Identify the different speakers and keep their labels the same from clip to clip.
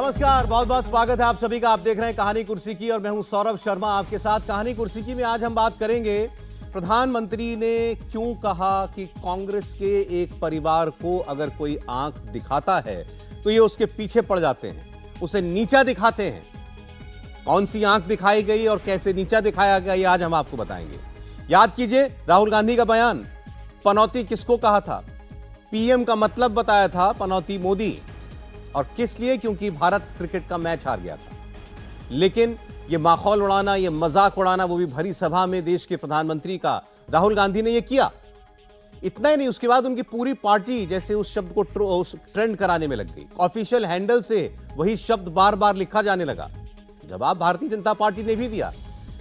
Speaker 1: नमस्कार, बहुत बहुत स्वागत है आप सभी का। आप देख रहे हैं कहानी कुर्सी की और मैं हूं सौरभ शर्मा आपके साथ। कहानी कुर्सी की में आज हम बात करेंगे प्रधानमंत्री ने क्यों कहा कि कांग्रेस के एक परिवार को अगर कोई आंख दिखाता है तो ये उसके पीछे पड़ जाते हैं, उसे नीचा दिखाते हैं। कौन सी आंख दिखाई गई और कैसे नीचा दिखाया गया ये आज हम आपको बताएंगे। याद कीजिए राहुल गांधी का बयान, पनौती किसको कहा था, पीएम का मतलब बताया था पनौती मोदी, और किस लिए, क्योंकि भारत क्रिकेट का मैच हार गया था। लेकिन यह माहौल उड़ाना, यह मजाक उड़ाना, वो भी भरी सभा में देश के प्रधानमंत्री का, राहुल गांधी ने यह किया। इतना ही नहीं, उसके बाद उनकी पूरी पार्टी जैसे उस शब्द को ट्रेंड कराने में लग गई। ऑफिशियल हैंडल से वही शब्द बार बार लिखा जाने लगा। जवाब भारतीय जनता पार्टी ने भी दिया,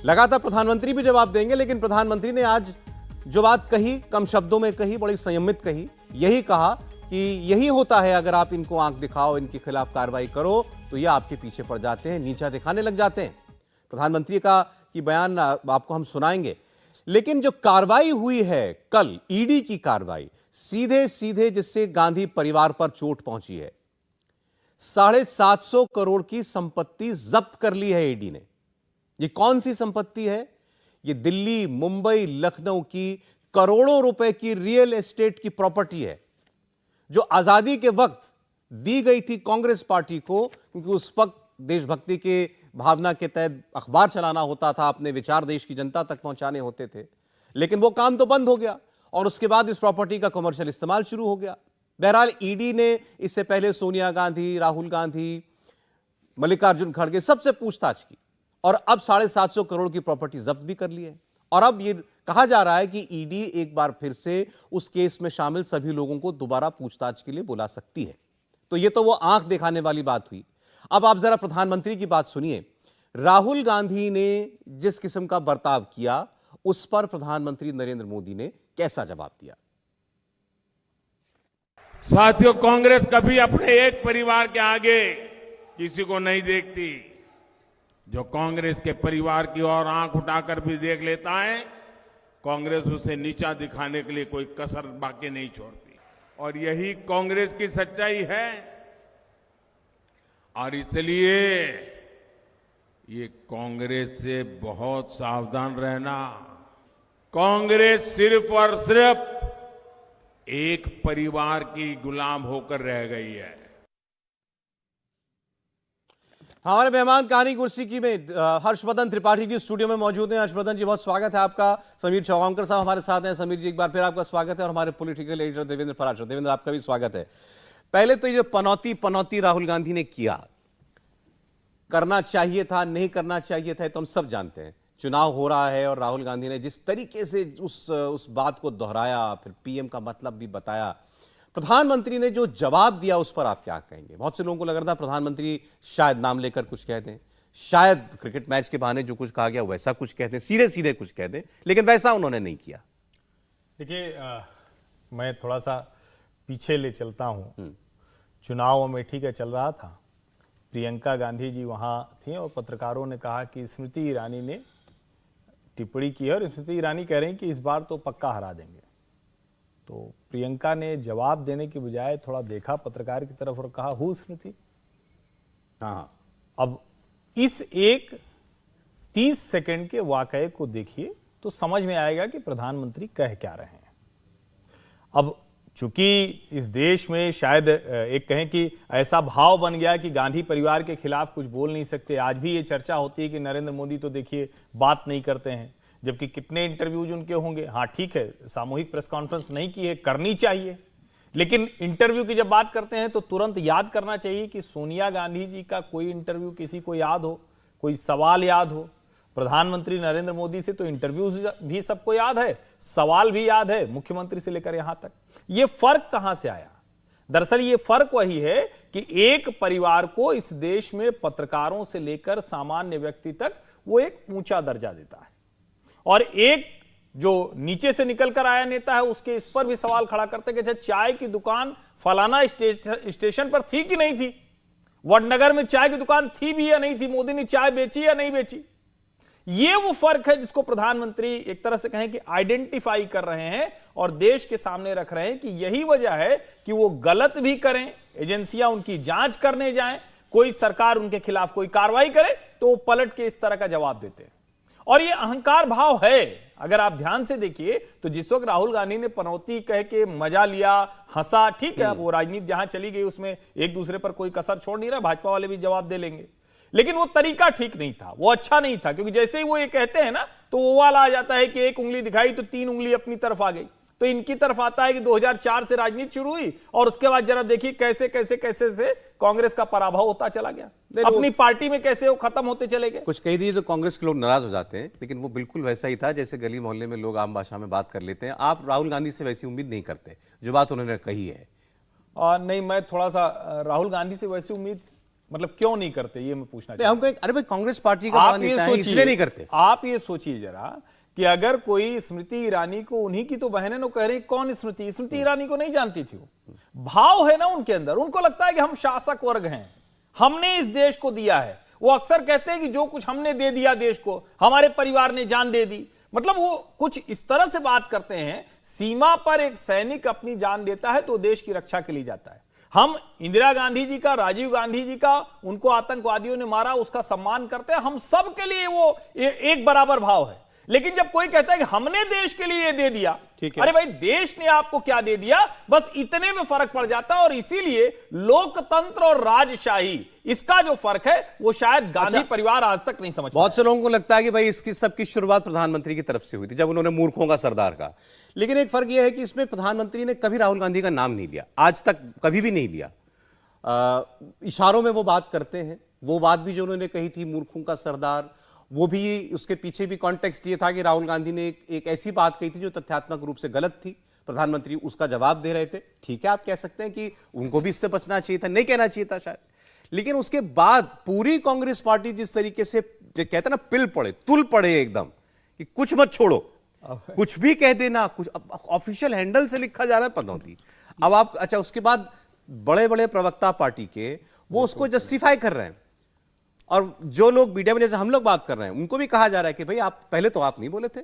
Speaker 1: लगातार प्रधानमंत्री भी जवाब देंगे, लेकिन प्रधानमंत्री ने आज जो बात कही, कम शब्दों में कही, बड़ी संयमित कही। यही कहा कि यही होता है, अगर आप इनको आंख दिखाओ, इनके खिलाफ कार्रवाई करो तो ये आपके पीछे पड़ जाते हैं, नीचा दिखाने लग जाते हैं। प्रधानमंत्री का की बयान आपको हम सुनाएंगे। लेकिन जो कार्रवाई हुई है कल, ईडी की कार्रवाई, सीधे सीधे जिससे गांधी परिवार पर चोट पहुंची है। 750 करोड़ की संपत्ति जब्त कर ली है ईडी ने। ये कौन सी संपत्ति है? ये दिल्ली, मुंबई, लखनऊ की करोड़ों रुपए की रियल एस्टेट की प्रॉपर्टी है, जो आजादी के वक्त दी गई थी कांग्रेस पार्टी को, क्योंकि उस वक्त देशभक्ति के भावना के तहत अखबार चलाना होता था, अपने विचार देश की जनता तक पहुंचाने होते थे। लेकिन वो काम तो बंद हो गया और उसके बाद इस प्रॉपर्टी का कमर्शियल इस्तेमाल शुरू हो गया। बहरहाल ईडी ने इससे पहले सोनिया गांधी, राहुल गांधी, मल्लिकार्जुन खड़गे सबसे पूछताछ की और अब 750 करोड़ की प्रॉपर्टी जब्त भी कर ली है। और अब ये कहा जा रहा है कि ईडी एक बार फिर से उस केस में शामिल सभी लोगों को दोबारा पूछताछ के लिए बुला सकती है। तो ये तो वो आंख दिखाने वाली बात हुई। अब आप जरा प्रधानमंत्री की बात सुनिए। राहुल गांधी ने जिस किस्म का बर्ताव किया, उस पर प्रधानमंत्री नरेंद्र मोदी ने कैसा जवाब दिया?
Speaker 2: साथियों, कांग्रेस कभी अपने एक परिवार के आगे किसी को नहीं देखती। जो कांग्रेस के परिवार की ओर आंख उठाकर भी देख लेता है, कांग्रेस उसे नीचा दिखाने के लिए कोई कसर बाकी नहीं छोड़ती। और यही कांग्रेस की सच्चाई है। और इसलिए ये कांग्रेस से बहुत सावधान रहना। कांग्रेस सिर्फ और सिर्फ एक परिवार की गुलाम होकर रह गई है।
Speaker 1: हमारे मेहमान कहानी कुर्सी की में हर्षवर्धन त्रिपाठी जी स्टूडियो में मौजूद हैं। हर्षवर्धन जी, बहुत स्वागत है आपका। समीर चौगांवकर साहब हमारे साथ हैं। समीर जी, एक बार फिर आपका स्वागत है। और हमारे पॉलिटिकल एडिटर देवेंद्र फराशर, देवेंद्र आपका भी स्वागत है। पहले तो ये पनौती राहुल गांधी ने किया, करना चाहिए था, नहीं करना चाहिए था, तो हम सब जानते हैं। चुनाव हो रहा है और राहुल गांधी ने जिस तरीके से उस बात को दोहराया, फिर पीएम का मतलब भी बताया, प्रधानमंत्री ने जो जवाब दिया उस पर आप क्या कहेंगे? बहुत से लोगों को लग रहा था प्रधानमंत्री शायद नाम लेकर कुछ कह दें, शायद क्रिकेट मैच के बहाने जो कुछ कहा गया वैसा कुछ कह दें, सीधे सीधे कुछ कह दें, लेकिन वैसा उन्होंने नहीं किया।
Speaker 3: देखिए, मैं थोड़ा सा पीछे ले चलता हूं। चुनाव अमेठी का चल रहा था, प्रियंका गांधी जी वहां थी और पत्रकारों ने कहा कि स्मृति ईरानी ने टिप्पणी की है और स्मृति ईरानी कह रही कि इस बार तो पक्का हरा देंगे। तो प्रियंका ने जवाब देने की बजाय थोड़ा देखा पत्रकार की तरफ और कहा, हु स्मृति?
Speaker 1: हाँ,
Speaker 3: अब इस एक 30 सेकंड के वाकये को देखिए तो समझ में आएगा कि प्रधानमंत्री कह क्या रहे हैं। अब चूंकि इस देश में शायद एक कहें कि ऐसा भाव बन गया कि गांधी परिवार के खिलाफ कुछ बोल नहीं सकते। आज भी ये चर्चा होती है कि नरेंद्र मोदी तो देखिए बात नहीं करते हैं, जबकि कितने इंटरव्यूज उनके होंगे। हाँ ठीक है, सामूहिक प्रेस कॉन्फ्रेंस नहीं की है, करनी चाहिए, लेकिन इंटरव्यू की जब बात करते हैं तो तुरंत याद करना चाहिए कि सोनिया गांधी जी का कोई इंटरव्यू किसी को याद हो, कोई सवाल याद हो। प्रधानमंत्री नरेंद्र मोदी से तो इंटरव्यूज भी सबको याद है, सवाल भी याद है, मुख्यमंत्री से लेकर यहां तक। ये फर्क कहां से आया? दरअसल ये फर्क वही है कि एक परिवार को इस देश में पत्रकारों से लेकर सामान्य व्यक्ति तक वो एक ऊंचा दर्जा देता है, और एक जो नीचे से निकल कर आया नेता है उसके इस पर भी सवाल खड़ा करते कि चाय की दुकान फलाना स्टेशन पर थी कि नहीं थी, वडनगर में चाय की दुकान थी भी या नहीं थी, मोदी ने चाय बेची या नहीं बेची। ये वो फर्क है जिसको प्रधानमंत्री एक तरह से कहें कि आइडेंटिफाई कर रहे हैं और देश के सामने रख रहे हैं कि यही वजह है कि वो गलत भी करें, एजेंसियां उनकी जांच करने जाएं, कोई सरकार उनके खिलाफ कोई कार्रवाई करे तो वो पलट के इस तरह का जवाब देते हैं। और ये अहंकार भाव है। अगर आप ध्यान से देखिए तो जिस वक्त राहुल गांधी ने पनौती कह के मजा लिया, हंसा, ठीक है, वो राजनीति जहां चली गई उसमें एक दूसरे पर कोई कसर छोड़ नहीं रहा, भाजपा वाले भी जवाब दे लेंगे, लेकिन वो तरीका ठीक नहीं था, वो अच्छा नहीं था, क्योंकि जैसे ही वो ये कहते हैं ना तो वो वाला आ जाता है कि एक उंगली दिखाई तो 3 उंगली अपनी तरफ आ गई। तो इनकी तरफ आता है कि 2004 से राजनीति शुरू हुई और उसके बाद जरा देखिए कैसे कैसे कैसे से कांग्रेस का पराभव होता चला गया, अपनी पार्टी में कैसे वो खत्म होते चले गए।
Speaker 1: कुछ कह दिए तो कांग्रेस के लोग नाराज हो जाते हैं, लेकिन वो बिल्कुल वैसा ही था जैसे गली मोहल्ले में लोग आम भाषा में बात कर लेते हैं। आप राहुल गांधी से वैसी उम्मीद नहीं करते जो बात उन्होंने कही है।
Speaker 3: नहीं, मैं थोड़ा सा राहुल गांधी से वैसी उम्मीद मतलब क्यों नहीं करते ये मैं पूछना चाहता हूं।
Speaker 1: हमको अरे भाई कांग्रेस पार्टी का बड़ा नेता है, इसलिए नहीं करते।
Speaker 3: आप ये सोचिए जरा कि अगर कोई स्मृति ईरानी को, उन्हीं की तो बहन है ना, कह रही कौन स्मृति ईरानी को नहीं जानती थी, वो भाव है ना उनके अंदर, उनको लगता है कि हम शासक वर्ग हैं, हमने इस देश को दिया है। वो अक्सर कहते हैं कि जो कुछ हमने दे दिया देश को, हमारे परिवार ने जान दे दी, मतलब वो कुछ इस तरह से बात करते हैं। सीमा पर एक सैनिक अपनी जान देता है तो देश की रक्षा के लिए जाता है। हम इंदिरा गांधी जी का, राजीव गांधी जी का, उनको आतंकवादियों ने मारा, उसका सम्मान करते हैं, हम सब के लिए वो एक बराबर भाव है। लेकिन जब कोई कहता है कि हमने देश के लिए ये दे दिया, ठीक है, अरे भाई देश ने आपको क्या दे दिया, बस इतने में फर्क पड़ जाता है। और इसीलिए लोकतंत्र और राजशाही, इसका जो फर्क है वो शायद गांधी परिवार आज तक नहीं समझ।
Speaker 1: बहुत से लोगों को लगता है कि भाई इसकी सबकी शुरुआत प्रधानमंत्री की तरफ से हुई थी जब उन्होंने मूर्खों का सरदार कहा। लेकिन एक फर्क यह है कि इसमें प्रधानमंत्री ने कभी राहुल गांधी का नाम नहीं लिया, आज तक कभी भी नहीं लिया। इशारों में वो बात करते हैं, वो बात भी जो उन्होंने कही थी मूर्खों का सरदार, वो भी उसके पीछे भी कॉन्टेक्स्ट ये था कि राहुल गांधी ने एक ऐसी बात कही थी जो तथ्यात्मक रूप से गलत थी, प्रधानमंत्री उसका जवाब दे रहे थे। ठीक है, आप कह सकते हैं कि उनको भी इससे बचना चाहिए था, नहीं कहना चाहिए था शायद, लेकिन उसके बाद पूरी कांग्रेस पार्टी जिस तरीके से कहते हैं ना, पिल पड़े, तुल पड़े एकदम कि कुछ मत छोड़ो, कुछ भी कह देना, कुछ ऑफिशियल हैंडल से लिखा जा रहा है पनौती। अब आप अच्छा, उसके बाद बड़े बड़े प्रवक्ता पार्टी के वो उसको जस्टिफाई कर रहे हैं, और जो लोग मीडिया में जैसे हम लोग बात कर रहे हैं उनको भी कहा जा रहा है कि भाई आप पहले तो आप नहीं बोले थे,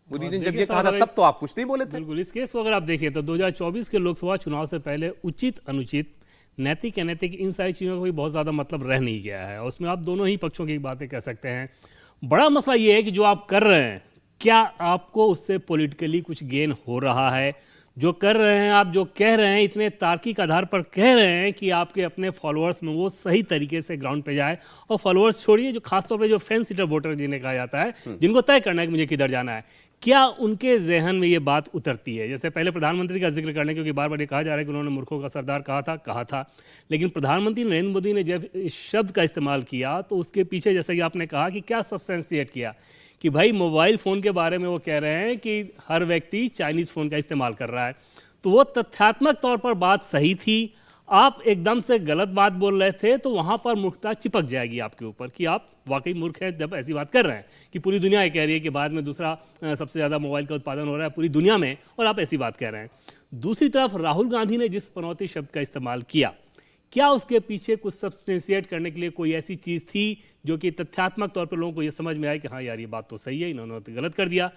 Speaker 1: मोदी ने जब ये कहा था तब तो आप कुछ नहीं बोले थे।
Speaker 4: बिल्कुल, इस केस को अगर आप देखिए तो 2024 के लोकसभा चुनाव से पहले उचित अनुचित, नैतिक अनैतिक, इन सारी चीज़ों का कोई बहुत ज़्यादा मतलब रह नहीं गया है। उसमें आप दोनों ही पक्षों की बातें कह सकते हैं। बड़ा मसला ये है कि जो आप कर रहे हैं, क्या आपको उससे पॉलिटिकली कुछ गेन हो रहा है? जो कर रहे हैं आप, जो कह रहे हैं, इतने तार्किक आधार पर कह रहे हैं कि आपके अपने फॉलोअर्स में वो सही तरीके से ग्राउंड पे जाए। और फॉलोअर्स छोड़िए, जो खासतौर पे जो फेंस सीटर वोटर जिन्हें कहा जाता है, जिनको तय करना है कि मुझे किधर जाना है, क्या उनके जहन में ये बात उतरती है? जैसे पहले प्रधानमंत्री का जिक्र करने, क्योंकि बार बार ये कहा जा रहा है कि उन्होंने मूर्खों का सरदार कहा था, लेकिन प्रधानमंत्री नरेंद्र मोदी ने जब इस शब्द का इस्तेमाल किया तो उसके पीछे, जैसे कि आपने कहा, कि क्या सब्सटेंशिएट किया कि भाई मोबाइल फ़ोन के बारे में वो कह रहे हैं कि हर व्यक्ति चाइनीज़ फ़ोन का इस्तेमाल कर रहा है, तो वो तथ्यात्मक तौर पर बात सही थी। आप एकदम से गलत बात बोल रहे थे तो वहाँ पर मूर्खता चिपक जाएगी आपके ऊपर कि आप वाकई मूर्ख हैं जब ऐसी बात कर रहे हैं कि पूरी दुनिया ये कह रही है कि भारत में दूसरा सबसे ज़्यादा मोबाइल का उत्पादन हो रहा है पूरी दुनिया में, और आप ऐसी बात कह रहे हैं। दूसरी तरफ राहुल गांधी ने जिस पनौती शब्द का इस्तेमाल किया, क्या उसके पीछे कुछ सब्सटेंशिएट करने के लिए कोई ऐसी चीज़ थी जो कि तथ्यात्मक तौर पर लोगों को ये समझ में आया कि हाँ यार ये बात तो सही है, इन्होंने तो गलत कर दिया?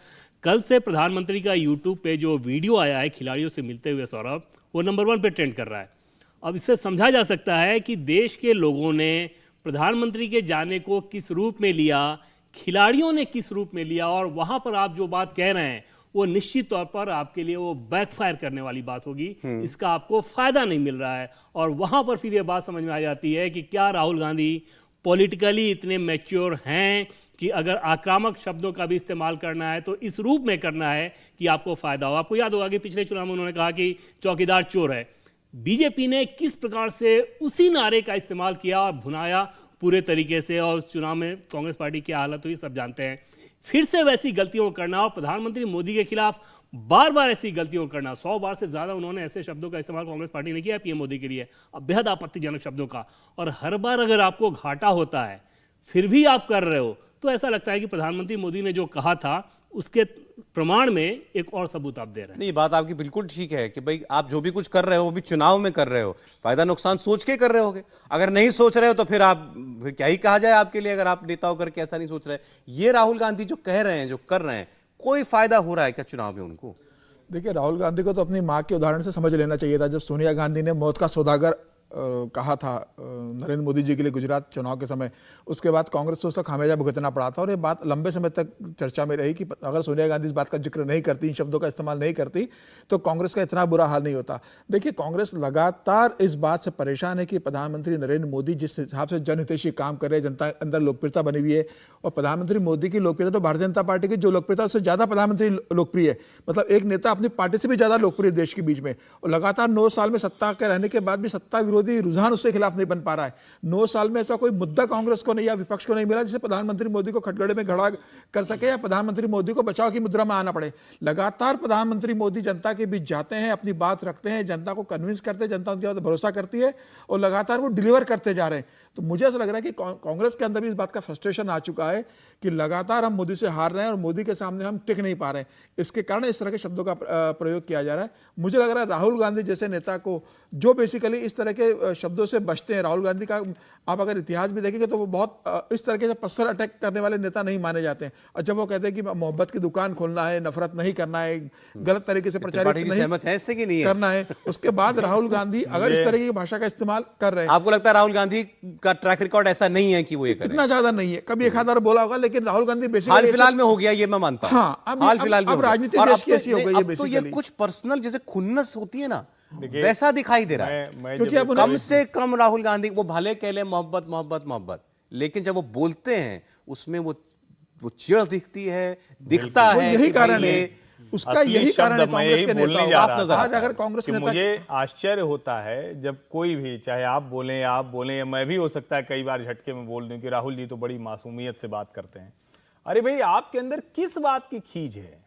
Speaker 4: कल से प्रधानमंत्री का यूट्यूब पे जो वीडियो आया है खिलाड़ियों से मिलते हुए, सौरभ, वो नंबर 1 पे ट्रेंड कर रहा है। अब इससे समझा जा सकता है कि देश के लोगों ने प्रधानमंत्री के जाने को किस रूप में लिया, खिलाड़ियों ने किस रूप में लिया, और वहाँ पर आप जो बात कह रहे हैं वो निश्चित तौर पर आपके लिए वो बैकफायर करने वाली बात होगी, इसका आपको फायदा नहीं मिल रहा है। और वहाँ पर फिर ये बात समझ में आ जाती है कि क्या राहुल गांधी पॉलिटिकली इतने मैच्योर हैं कि अगर आक्रामक शब्दों का भी इस्तेमाल करना है तो इस रूप में करना है कि आपको फायदा हो। आपको याद होगा कि पिछले चुनाव में उन्होंने कहा कि चौकीदार चोर है। बीजेपी ने किस प्रकार से उसी नारे का इस्तेमाल किया और भुनाया पूरे तरीके से, और उस चुनाव में कांग्रेस पार्टी की हालत हुई सब जानते हैं। फिर से वैसी गलतियों को करना और प्रधानमंत्री मोदी के खिलाफ बार बार ऐसी गलतियों को करना, 100 बार से ज़्यादा उन्होंने ऐसे शब्दों का इस्तेमाल कांग्रेस पार्टी ने किया है पीएम मोदी के लिए, अब बेहद आपत्तिजनक शब्दों का, और हर बार अगर आपको घाटा होता है फिर भी आप कर रहे हो, तो ऐसा लगता है कि प्रधानमंत्री मोदी ने जो कहा था उसके प्रमाण में एक और सबूत आप दे रहे हैं।
Speaker 1: नहीं, बात आपकी बिल्कुल ठीक है कि भाई आप जो भी कुछ कर रहे हो वो भी चुनाव में कर रहे हो, फायदा नुकसान सोच के कर रहे होगे। अगर नहीं सोच रहे हो तो फिर क्या ही कहा जाए आपके लिए, अगर आप नेता होकर के ऐसा नहीं सोच रहे। ये राहुल गांधी जो कह रहे हैं, जो कर रहे हैं, कोई फायदा हो रहा है क्या चुनाव में उनको?
Speaker 5: देखिए, राहुल गांधी को तो अपनी माँ के उदाहरण से समझ लेना चाहिए था, जब सोनिया गांधी ने मौत का सौदागर कहा था नरेंद्र मोदी जी के लिए गुजरात चुनाव के समय, उसके बाद कांग्रेस को उसका खामियाजा भुगतना पड़ा था और ये बात लंबे समय तक चर्चा में रही कि अगर सोनिया गांधी इस बात का जिक्र नहीं करती, इन शब्दों का इस्तेमाल नहीं करती, तो कांग्रेस का इतना बुरा हाल नहीं होता। देखिए, कांग्रेस लगातार इस बात से परेशान है कि प्रधानमंत्री नरेंद्र मोदी जिस हिसाब से जनहितैषी काम कर रहे हैं, जनता अंदर लोकप्रियता बनी हुई है, और प्रधानमंत्री मोदी की लोकप्रियता तो भारतीय जनता पार्टी की जो लोकप्रियता उससे ज्यादा प्रधानमंत्री लोकप्रिय है। मतलब एक नेता अपनी पार्टी से भी ज्यादा लोकप्रिय देश के बीच में, और लगातार 9 साल में सत्ता के रहने के बाद भी सत्ता विरोधी रुझान उसके खिलाफ नहीं बन पा रहा है। 9 साल में ऐसा कोई मुद्दा कांग्रेस को नहीं या विपक्ष को नहीं मिला जिसे प्रधानमंत्री मोदी को खटगड़े में खड़ा कर सके या प्रधानमंत्री मोदी को बचाव की मुद्रा में आना पड़े। लगातार प्रधानमंत्री मोदी जनता के बीच जाते हैं, अपनी बात रखते हैं, जनता को कन्विंस करते हैं, जनता उनकी बात भरोसा करती है और लगातार वो डिलीवर करते जा रहे हैं। तो मुझे ऐसा लग रहा है कि कांग्रेस के अंदर भी इस बात का फ्रस्ट्रेशन आ चुका है कि लगातार हम मोदी से हार रहे हैं और मोदी के सामने हम टिक नहीं पा रहे हैं। इसके कारण इस तरह के शब्दों का प्रयोग किया जा रहा है। मुझे लग रहा है राहुल गांधी जैसे नेता को, जो बेसिकली इस तरह के शब्दों से बचते हैं, राहुल गांधी का आप अगर इतिहास भी देखेंगे तो वो बहुत इस तरह के पर्सनल अटैक करने वाले नेता नहीं माने जाते हैं। और जब वो कहते हैं कि मोहब्बत की दुकान खोलना है, नफरत नहीं करना है, गलत तरीके से प्रचारित नहीं करना है, उसके बाद राहुल गांधी अगर इस तरह की भाषा का इस्तेमाल कर रहे हैं।
Speaker 1: आपको लगता है राहुल गांधी का ट्रैक रिकॉर्ड ऐसा नहीं है कि वो ये करें?
Speaker 5: इतना ज्यादा नहीं है, कभी एक आधा बोला होगा, लेकिन राहुल गांधी बेसिकली
Speaker 1: हाल फिलहाल में हो गया, ये मैं मानता हूं।
Speaker 5: हाँ,
Speaker 1: हाल फिलहाल में
Speaker 5: अब राजनीति देश की ऐसी हो गई है बेसिकली।
Speaker 1: ये कुछ पर्सनल जैसे खुन्नस होती है ना, वैसा दिखाई दे रहा है।
Speaker 5: क्योंकि अब
Speaker 1: कम से कम राहुल गांधी वो भले कह ले मोहब्बत मोहब्बत मोहब्बत, लेकिन जब वो बोलते हैं उसमें वो चिढ़ दिखती है, दिखता है।
Speaker 5: यही कारण है, उसका यही कारण है कांग्रेस के नेताओं। आज अगर कांग्रेस के नेता,
Speaker 3: मुझे आश्चर्य होता है जब कोई भी, चाहे आप बोलें या मैं भी हो सकता है कई बार झटके में बोल दूं कि राहुल जी तो बड़ी मासूमियत से बात करते हैं। अरे भाई, आपके अंदर किस बात की खींच है?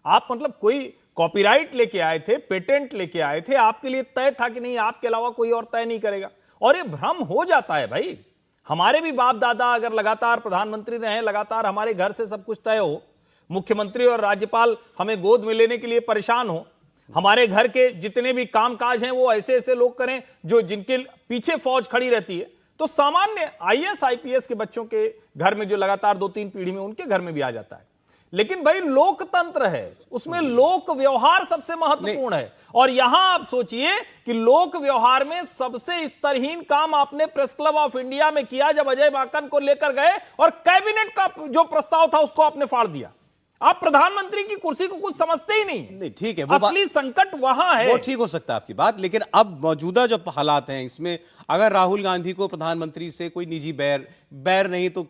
Speaker 3: आप मतलब कोई कॉपीराइट लेके आए थे, पेटेंट लेके आए थे, आपके लिए तय था कि नहीं आपके अलावा कोई और तय नहीं करेगा। और ये भ्रम हो जाता है भाई। हमारे भी बाप दादा अगर लगातार प्रधानमंत्री रहे, लगातार हमारे घर से सब कुछ तय हो, मुख्यमंत्री और राज्यपाल हमें गोद में लेने के लिए परेशान हो, हमारे घर के जितने भी कामकाज हैं वो ऐसे ऐसे लोग करें जो जिनके पीछे फौज खड़ी रहती है, तो सामान्य आईएएस आईपीएस के बच्चों के घर में जो लगातार 2-3 पीढ़ी में उनके घर में भी आ जाता है। लेकिन भाई लोकतंत्र है, उसमें लोक व्यवहार सबसे महत्वपूर्ण है। और यहां आप सोचिए कि लोक व्यवहार में सबसे स्तरहीन काम आपने प्रेस क्लब ऑफ इंडिया में किया जब अजय माकन को लेकर गए और कैबिनेट का जो प्रस्ताव था उसको आपने फाड़ दिया। आप प्रधानमंत्री की कुर्सी को कुछ समझते ही नहीं।
Speaker 1: ठीक है,
Speaker 3: असली संकट वहां है।
Speaker 1: वो ठीक हो सकता है आपकी बात, लेकिन अब मौजूदा जो हालात हैं इसमें अगर राहुल गांधी को प्रधानमंत्री से कोई निजी बैर नहीं तो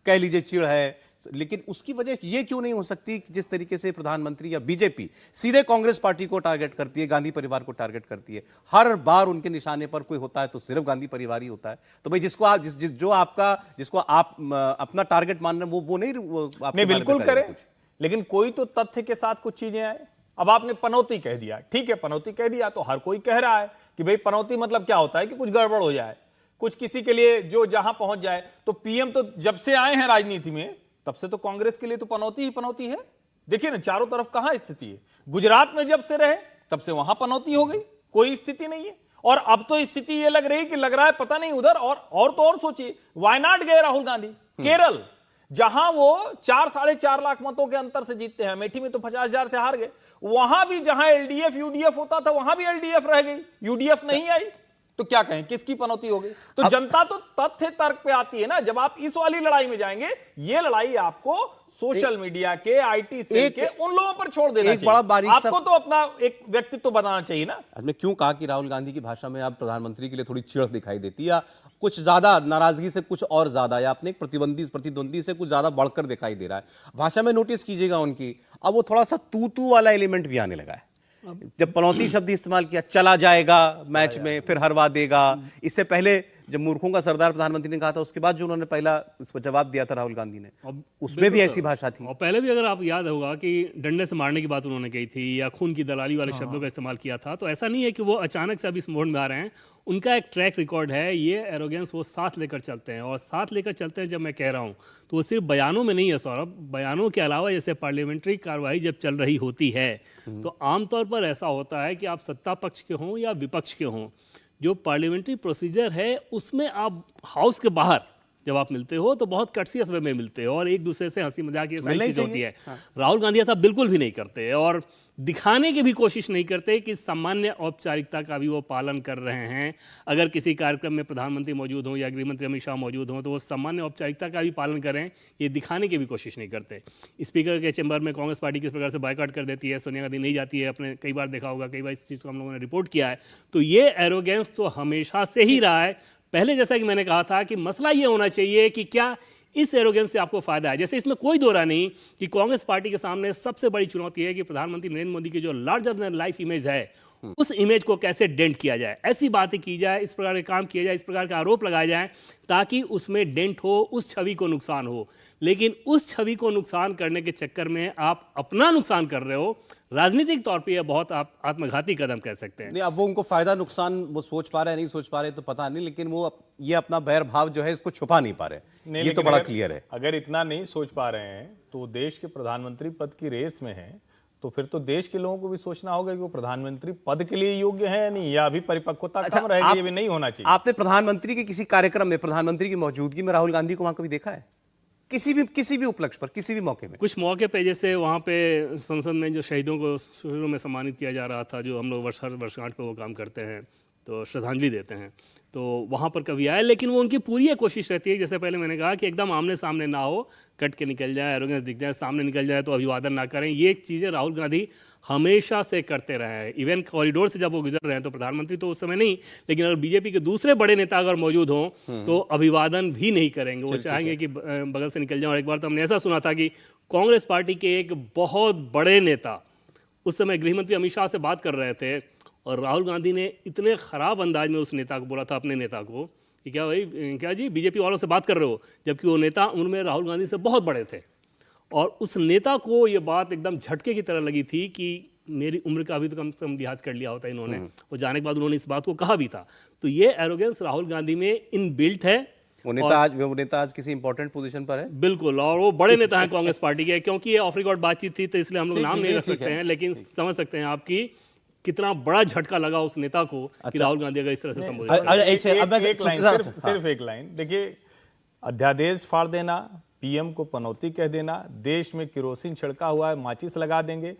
Speaker 1: कह लीजिए चिढ़ है, लेकिन उसकी वजह ये क्यों नहीं हो सकती कि जिस तरीके से प्रधानमंत्री या बीजेपी सीधे कांग्रेस पार्टी को टारगेट करती है, गांधी परिवार को टारगेट करती है, हर बार उनके निशाने पर कोई होता है तो सिर्फ गांधी परिवार ही होता है। तो भाई जिसको आप अपना टारगेट मान रहे हैं वो नहीं
Speaker 3: बिल्कुल करें, लेकिन कोई तो तथ्य के साथ कुछ चीजें आए। अब आपने पनौती कह दिया, ठीक है, पनौती कह दिया तो हर कोई कह रहा है कि भाई पनौती मतलब क्या होता है कि कुछ गड़बड़ हो जाए, कुछ किसी के लिए जो जहां पहुंच जाए। तो पीएम तो जब से आए हैं राजनीति में तब से तो कांग्रेस के लिए तो पनौती ही पनौती है। देखिए ना चारों तरफ कहां स्थिति है। गुजरात में जब से रहे तब से वहां पनौती हो गई, कोई स्थिति नहीं है। और अब तो स्थिति ये लग रहा है पता नहीं उधर और तो और सोचिए, वायनाड गए राहुल गांधी, केरल जहां वो 4-4.5 लाख मतों के अंतर से जीतते हैं, अमेठी में तो 50,000 से हार गए, वहां भी जहां एलडीएफ यूडीएफ होता था वहां भी एलडीएफ रह गई, यूडीएफ नहीं आई। तो क्या कहें, किसकी पनौती हो गई? तो जनता तो तथ्य तर्क पे आती है ना। जब आप इस वाली लड़ाई में जाएंगे, ये लड़ाई आपको सोशल मीडिया के, आईटी सेल के उन लोगों पर छोड़ देना चाहिए। बड़ा बारीक आपको तो अपना एक व्यक्तित्व बनाना चाहिए ना।
Speaker 1: आपने क्यों कहा कि राहुल गांधी की भाषा में अब प्रधानमंत्री के लिए थोड़ी चिढ़ दिखाई देती है, या कुछ ज्यादा नाराजगी से कुछ और ज्यादा, या अपने प्रतिद्वंदी से कुछ ज्यादा बढ़कर दिखाई दे रहा है भाषा में? नोटिस कीजिएगा उनकी अब वो थोड़ा सा तू वाला एलिमेंट भी आने लगा है। जब पनौती शब्द इस्तेमाल किया, चला जाएगा मैच में फिर हरवा देगा, इससे पहले जब मूर्खों का सरदार प्रधानमंत्री ने कहा था उसके बाद जो उन्होंने पहला उसको जवाब दिया था राहुल गांधी ने, उसमें भी ऐसी भाषा थी।
Speaker 4: और पहले भी अगर आप याद होगा कि डंडे से मारने की बात उन्होंने कही थी या खून की दलाली वाले शब्दों का इस्तेमाल किया था। तो ऐसा नहीं है कि वो अचानक से अभी इस मोड में आ रहे हैं, उनका एक ट्रैक रिकॉर्ड है। ये एरोगेंस वो साथ लेकर चलते हैं, और साथ लेकर चलते हैं जब मैं कह रहा हूँ तो वो सिर्फ बयानों में नहीं है सौरभ। बयानों के अलावा जैसे पार्लियामेंट्री कार्रवाई जब चल रही होती है तो आमतौर पर ऐसा होता है कि आप सत्ता पक्ष के हों या विपक्ष के हों, जो पार्लियामेंट्री प्रोसीजर है उसमें आप हाउस के बाहर जब आप मिलते हो तो बहुत कटसियस वे में मिलते हो और एक दूसरे से हंसी मजाक ये सारी
Speaker 1: मिलना ही
Speaker 4: चीज़ होती
Speaker 1: चाहिए।
Speaker 4: है। राहुल गांधी ऐसा बिल्कुल भी नहीं करते और दिखाने की भी कोशिश नहीं करते कि सामान्य औपचारिकता का भी वो पालन कर रहे हैं। अगर किसी कार्यक्रम में प्रधानमंत्री मौजूद हों या गृह मंत्री अमित शाह मौजूद हों तो वो सामान्य औपचारिकता का भी पालन करें, ये दिखाने की भी कोशिश नहीं करते। स्पीकर के चैम्बर में कांग्रेस पार्टी किस प्रकार से बायकॉट कर देती है, सोनिया गांधी नहीं जाती है, अपने कई बार देखा होगा, कई बार इस चीज़ को हम लोगों ने रिपोर्ट किया है। तो ये एरोगेंस तो हमेशा से ही रहा है। पहले जैसा कि मैंने कहा था कि मसला ये होना चाहिए कि क्या इस एरोगेंस से आपको फायदा है। जैसे इसमें कोई दो राय नहीं कि कांग्रेस पार्टी के सामने सबसे बड़ी चुनौती है कि प्रधानमंत्री नरेंद्र मोदी की जो लार्जर देन लाइफ इमेज है उस इमेज को कैसे डेंट किया जाए, ऐसी बातें की जाए, इस प्रकार के काम किए जाए, इस प्रकार के आरोप लगाए जाए ताकि उसमें डेंट हो, उस छवि को नुकसान हो। लेकिन उस छवि को नुकसान करने के चक्कर में आप अपना नुकसान कर रहे हो। राजनीतिक तौर पे यह बहुत आप आत्मघाती कदम कह सकते हैं।
Speaker 1: नहीं, अब वो उनको फायदा नुकसान वो सोच पा रहे हैं नहीं सोच पा रहे तो पता नहीं, लेकिन वो ये अपना बैर भाव जो है इसको छुपा नहीं पा रहे।
Speaker 3: नहीं,
Speaker 1: ये तो
Speaker 3: लेकिन
Speaker 1: बड़ा
Speaker 3: अगर-
Speaker 1: क्लियर है।
Speaker 3: अगर इतना नहीं सोच पा रहे हैं तो देश के प्रधानमंत्री पद की रेस में है, तो फिर तो देश के लोगों को भी सोचना होगा कि वो प्रधानमंत्री पद के लिए योग्य है या नहीं, या अभी परिपक्वता कम रहेगी, ये भी नहीं होना चाहिए।
Speaker 1: आपने प्रधानमंत्री के किसी कार्यक्रम में प्रधानमंत्री की मौजूदगी में राहुल गांधी को वहां कभी देखा है? किसी भी उपलक्ष्य पर, किसी भी मौके में?
Speaker 4: कुछ मौके पे जैसे वहाँ पे संसद में जो शहीदों को शुरू में सम्मानित किया जा रहा था, जो हम लोग वर्षगांठ पे वो काम करते हैं तो श्रद्धांजलि देते हैं, तो वहाँ पर कभी आए। लेकिन वो उनकी पूरी कोशिश रहती है, जैसे पहले मैंने कहा कि एकदम आमने सामने ना हो, कट के निकल जाए, एरोगेंस दिख जाए, सामने निकल जाए तो अभिवादन ना करें। ये चीज़ें राहुल गांधी हमेशा से करते रहे हैं। इवन कॉरिडोर से जब वो गुजर रहे हैं तो प्रधानमंत्री तो उस समय नहीं, लेकिन अगर बीजेपी के दूसरे बड़े नेता अगर मौजूद हों तो अभिवादन भी नहीं करेंगे। वो चाहेंगे कि बगल से निकल जाए। और एक बार तो हमने ऐसा सुना था कि कांग्रेस पार्टी के एक बहुत बड़े नेता उस समय गृह मंत्री अमित शाह से बात कर रहे थे और राहुल गांधी ने इतने ख़राब अंदाज में उस नेता को बोला था, अपने नेता को, कि क्या भाई, क्या जी बीजेपी वालों से बात कर रहे हो, जबकि वो नेता उनमें राहुल गांधी से बहुत बड़े थे। और उस नेता को ये बात एकदम झटके की तरह लगी थी कि मेरी उम्र का भी तो कम से कम लिहाज कर लिया होता इन्होंने। वो जाने के बाद उन्होंने इस बात को कहा भी था। तो ये एरोगेंस राहुल गांधी में इनबिल्ट है।
Speaker 1: वो नेता आज किसी इंपॉर्टेंट पोजीशन पर है,
Speaker 4: बिल्कुल, और वो बड़े नेता हैं कांग्रेस पार्टी के। क्योंकि ये ऑफ रिकॉर्ड बातचीत थी तो इसलिए हम लोग नाम नहीं रख सकते हैं, लेकिन समझ सकते हैं आपकी कितना बड़ा झटका लगा उस नेता को कि राहुल गांधी अगर इस तरह से संबोधित कर रहे हैं।
Speaker 3: एक लाइन, सिर्फ एक लाइन। देखिए, अध्यादेश फाड़ देना, पीएम को पनौती कह देना, देश में केरोसिन छिड़का हुआ है, माचिस लगा देंगे,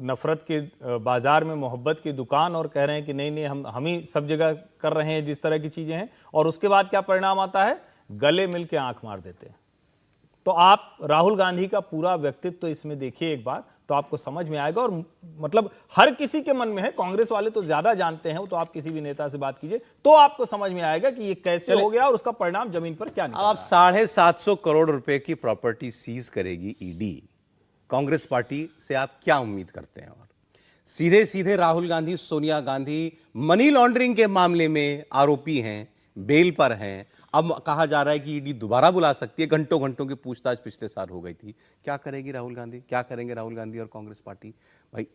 Speaker 3: नफरत के बाजार में मोहब्बत की दुकान, और कह रहे हैं कि नहीं नहीं हम ही सब जगह कर रहे हैं जिस तरह की चीजें हैं, और उसके बाद क्या परिणाम आता है? गले मिल के आंख मार देते हैं। तो आप राहुल गांधी का पूरा व्यक्तित्व तो इसमें देखिए एक बार, तो आपको समझ में आएगा। और मतलब हर किसी के मन में है, कांग्रेस वाले तो ज्यादा जानते हैं, तो आप किसी भी नेता से बात कीजिए तो आपको समझ में आएगा कि ये कैसे हो गया और उसका परिणाम जमीन पर क्या निकला।
Speaker 1: अब 750 करोड़ रुपए की प्रॉपर्टी सीज करेगी ईडी। कांग्रेस पार्टी से आप क्या उम्मीद करते हैं? और सीधे सीधे राहुल गांधी, सोनिया गांधी मनी लॉन्ड्रिंग के मामले में आरोपी हैं, बेल पर हैं। अब कहा जा रहा है कि ईडी दोबारा बुला सकती है। घंटों घंटों की पूछताछ पिछले साल हो गई थी। क्या करेगी राहुल गांधी? क्या करेंगे राहुल गांधी और कांग्रेस पार्टी? भाई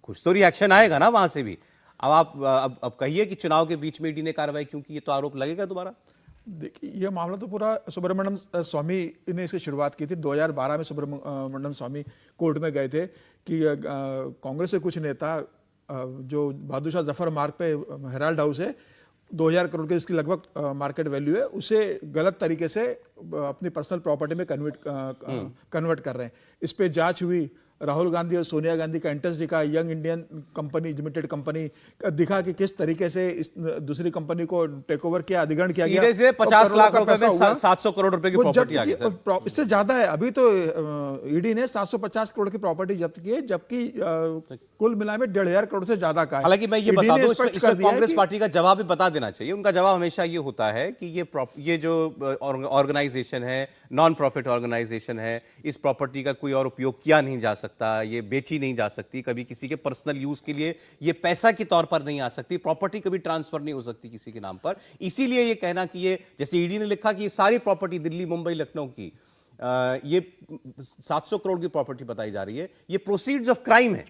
Speaker 1: कुछ तो रिएक्शन आएगा ना वहां से भी। अब आप अब कहिए कि चुनाव के बीच में ईडी ने कार्रवाई क्यों की, ये तो आरोप लगेगा दोबारा।
Speaker 5: देखिए, ये मामला तो पूरा सुब्रमण्यम स्वामी ने इसकी शुरुआत की थी। 2012 में सुब्रमण्यम स्वामी कोर्ट में गए थे कि कांग्रेस के कुछ नेता जो बहादुर शाह जफर मार्ग पे हेराल्ड हाउस है, 2000 करोड़ के जिसकी लगभग मार्केट वैल्यू है, उसे गलत तरीके से अपनी पर्सनल प्रॉपर्टी में कन्वर्ट कर रहे हैं। इस पे जांच हुई। राहुल गांधी और सोनिया गांधी का इंटरेस्ट दिखा। Young Indian company limited company दिखा कि किस तरीके से इस दूसरी कंपनी को टेक ओवर किया, अधिग्रहण किया गया।
Speaker 1: सीधे से 50 लाख रुपए में 700 करोड़ रुपए की प्रॉपर्टी आ गई सर।
Speaker 5: इससे ज्यादा है। अभी तो ईडी ने 750 करोड़ की प्रॉपर्टी जब्त की है, जबकि कुल मिला में 1500 करोड़ से ज्यादा का है।
Speaker 1: हालांकि मैं ये बता दूं, इसमें कांग्रेस पार्टी का जवाब भी बता देना चाहिए। उनका जवाब हमेशा ये होता है कि ये जो ऑर्गेनाइजेशन है, नॉन प्रॉफिट ऑर्गेनाइजेशन है, इस प्रॉपर्टी का कोई और उपयोग किया नहीं जा सकता, ये बेची नहीं जा सकती, कभी किसी के पर्सनल यूज के लिए ये पैसा के तौर पर नहीं आ सकती, प्रॉपर्टी कभी ट्रांसफर नहीं हो सकती किसी के नाम पर। इसीलिए ये कहना कि ये, जैसे ईडी ने लिखा कि ये सारी प्रॉपर्टी दिल्ली, मुंबई, लखनऊ की ये 700 करोड़ की प्रॉपर्टी बताई जा रही है, ये प्रोसीड्स ऑफ क्राइम है,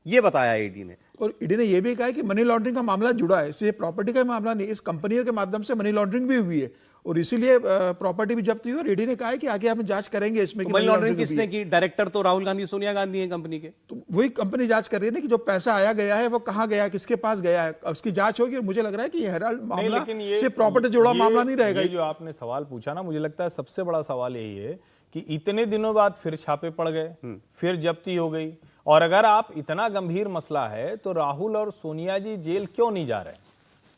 Speaker 1: ये बताया ईडी ने।
Speaker 5: और ईडी ने यह भी कहा है कि मनी लॉन्ड्रिंग का मामला जुड़ा है, इससे प्रॉपर्टी का मामला नहीं, इस कंपनियों के माध्यम से मनी लॉन्ड्रिंग भी हुई है। और इसीलिए प्रॉपर्टी भी जब्त हुई और ईडी ने कहा है कि आगे हम जांच करेंगे इसमें कि
Speaker 1: मनी लॉन्ड्रिंग किसने की? डायरेक्टर तो राहुल गांधी सोनिया गांधी हैं कंपनी के।
Speaker 5: तो वही कंपनी जांच कर रही है ना कि जो पैसा आया गया है वो कहाँ गया, किसके पास गया है, उसकी जांच होगी। और मुझे लग रहा है कि ये हेराल्ड मामला सिर्फ प्रॉपर्टी जुड़ा मामला नहीं रहेगा।
Speaker 3: ये जो आपने सवाल पूछा ना, मुझे लगता है सबसे बड़ा सवाल यही है कि इतने दिनों बाद फिर छापे पड़ गए, फिर जब्ती हो गई। और अगर आप इतना गंभीर मसला है तो राहुल और सोनिया जी जेल क्यों नहीं जा रहे?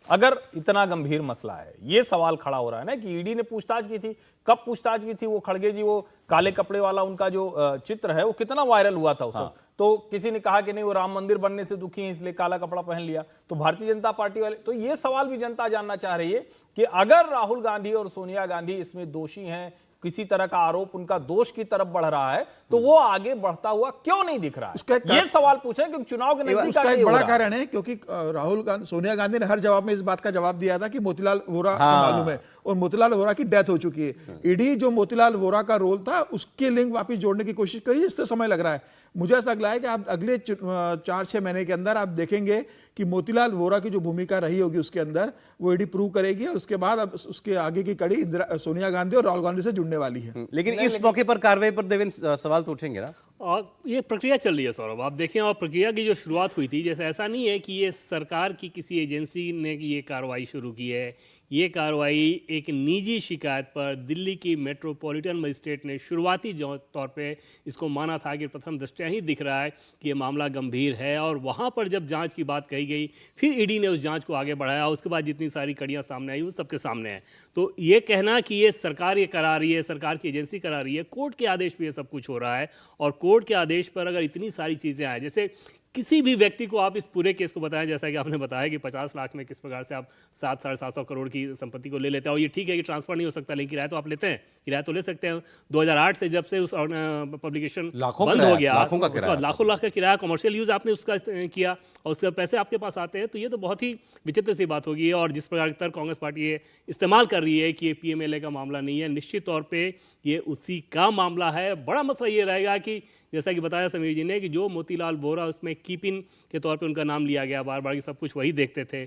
Speaker 3: अगर इतना गंभीर मसला है, ये सवाल खड़ा हो रहा है ना कि ईडी ने पूछताछ की थी। कब पूछताछ की थी? वो खड़गे जी, वो काले कपड़े वाला उनका जो चित्र है वो कितना वायरल हुआ था उस वक्त। तो किसी ने कहा कि नहीं वो राम मंदिर बनने से दुखी हैं इसलिए काला कपड़ा पहन लिया। तो भारतीय जनता पार्टी वाले, तो ये सवाल भी जनता जानना चाह रही है कि अगर राहुल गांधी और सोनिया गांधी इसमें दोषी हैं, किसी तरह का आरोप उनका दोष की तरफ बढ़ रहा है, तो वो आगे बढ़ता हुआ क्यों नहीं दिख रहा है? ये सवाल पूछे क्योंकि चुनाव के नजदीक
Speaker 5: उसका एक बड़ा कारण है क्योंकि राहुल गांधी, सोनिया गांधी ने हर जवाब में इस बात का जवाब दिया था कि मोतीलाल वोरा को मालूम है और मोतीलाल वोरा की डेथ हो चुकी है। ईडी जो मोतीलाल वोरा का रोल था उसके लिंक वापस जोड़ने की कोशिश करी, इससे समय लग रहा है। मुझे ऐसा लग रहा है कि आप अगले 4-6 महीने के अंदर आप देखेंगे कि मोतीलाल वोरा की जो भूमिका रही होगी उसके अंदर वो ईडी प्रूव करेगी और उसके बाद अब उसके आगे की कड़ी सोनिया गांधी और राहुल गांधी से जुड़ने वाली है।
Speaker 1: लेकिन इस मौके पर कार्रवाई पर देवेंद्र सवाल तो उठेंगे ना।
Speaker 4: और ये प्रक्रिया चल रही है सौरभ, आप देखें। और प्रक्रिया की जो शुरुआत हुई थी, जैसे ऐसा नहीं है कि ये सरकार की किसी एजेंसी ने ये कार्रवाई शुरू की है। ये कार्रवाई एक निजी शिकायत पर दिल्ली की मेट्रोपॉलिटन मजिस्ट्रेट ने शुरुआती तौर पे इसको माना था कि प्रथम दृष्टया ही दिख रहा है कि ये मामला गंभीर है। और वहाँ पर जब जांच की बात कही गई, फिर ईडी ने उस जांच को आगे बढ़ाया। उसके बाद जितनी सारी कड़ियाँ सामने आई वो सबके सामने है। तो ये कहना कि ये सरकार ये करा रही है, सरकार की एजेंसी करा रही है, कोर्ट के आदेश पर ये सब कुछ हो रहा है। और कोर्ट के आदेश पर अगर इतनी सारी चीज़ें आए, जैसे किसी भी व्यक्ति को आप इस पूरे केस को बताएं, जैसा कि आपने बताया कि 50 लाख में किस प्रकार से आप 700-750 करोड़ की संपत्ति को ले लेते हैं। और ये ठीक है कि ट्रांसफर नहीं हो सकता, लेकिन किराया तो आप लेते हैं, किराया तो ले सकते हैं। 2008 से जब से उस पब्लिकेशन बंद हो गया, उसके बाद लाखों लाख का किराया कमर्शियल यूज आपने उसका किया और उसके पैसे आपके पास आते हैं, तो ये तो बहुत ही विचित्र सी बात होगी। और जिस प्रकार की कांग्रेस पार्टी ये इस्तेमाल कर रही है कि ये पीएमएलए का मामला नहीं है, निश्चित तौर पर ये उसी का मामला है। बड़ा मसला ये रहेगा कि जैसा कि बताया समीर जी ने कि जो मोतीलाल वोरा उसमें कीप इन के तौर पे उनका नाम लिया गया, बार बार कि सब कुछ वही देखते थे,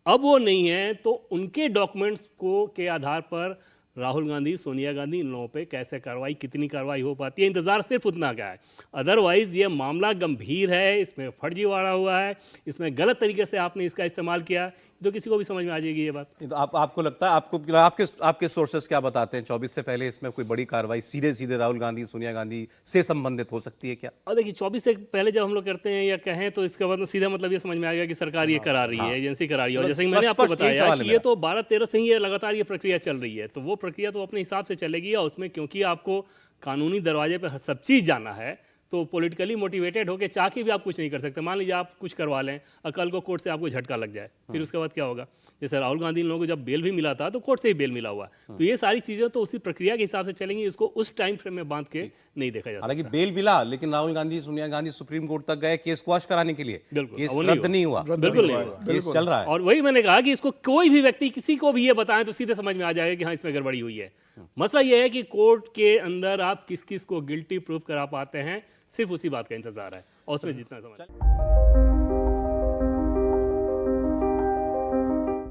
Speaker 4: अब वो नहीं है, तो उनके डॉक्यूमेंट्स को के आधार पर राहुल गांधी, सोनिया गांधी, इन लोगों पे कैसे कार्रवाई, कितनी कार्रवाई हो पाती है, इंतजार सिर्फ उतना का है। अदरवाइज ये मामला गंभीर है, इसमें फर्जीवाड़ा हुआ है, इसमें गलत तरीके से आपने इसका इस्तेमाल किया, तो किसी को भी समझ में आ जाएगी ये बात।
Speaker 1: तो आपको लगता है, आपके सोर्सेस क्या बताते हैं 24 से पहले इसमें कोई बड़ी कार्रवाई सीधे राहुल गांधी, सोनिया गांधी से संबंधित हो सकती है क्या?
Speaker 4: और देखिए 24 से पहले जब हम लोग करते हैं या कहें तो इसका मतलब सीधा मतलब ये समझ में आएगा कि सरकार ये करा रही है, एजेंसी करा रही है। और जैसे कि मैंने आपको बताया कि ये तो 12-13 से ही लगातार ये प्रक्रिया चल रही है, तो वो प्रक्रिया तो अपने हिसाब से चलेगी। और उसमें क्योंकि आपको कानूनी दरवाजे पर सब चीज़ जाना है, तो पॉलिटिकली मोटिवेटेड होकर चाह के भी आप कुछ नहीं कर सकते। मान लीजिए आप कुछ करवा लें, कल को कोर्ट से आपको झटका लग जाए, फिर उसके बाद क्या होगा? जैसे राहुल गांधी लोगों को जब बेल भी मिला था तो कोर्ट से ही बेल मिला हुआ, तो ये सारी चीज़ें तो उसी प्रक्रिया के हिसाब से चलेंगी, इसको उस टाइम फ्रेम में बांध के नहीं देखा जा सकता।
Speaker 1: हालांकि बेल मिला, लेकिन राहुल गांधी, सोनिया गांधी सुप्रीम कोर्ट तक गए केस क्वाश कराने के लिए, केस रद्द नहीं हुआ,
Speaker 4: बिल्कुल नहीं हुआ,
Speaker 1: केस चल रहा है।
Speaker 4: और वही मैंने कहा कि इसको कोई भी व्यक्ति किसी को भी ये बताएं तो सीधे समझ में आ जाएगा कि हाँ इसमें गड़बड़ी हुई है। मसला ये है कि कोर्ट के अंदर आप किस किस को गिल्टी प्रूफ करा पाते हैं, सिर्फ उसी बात का इंतजार है और उसमें जितना समझ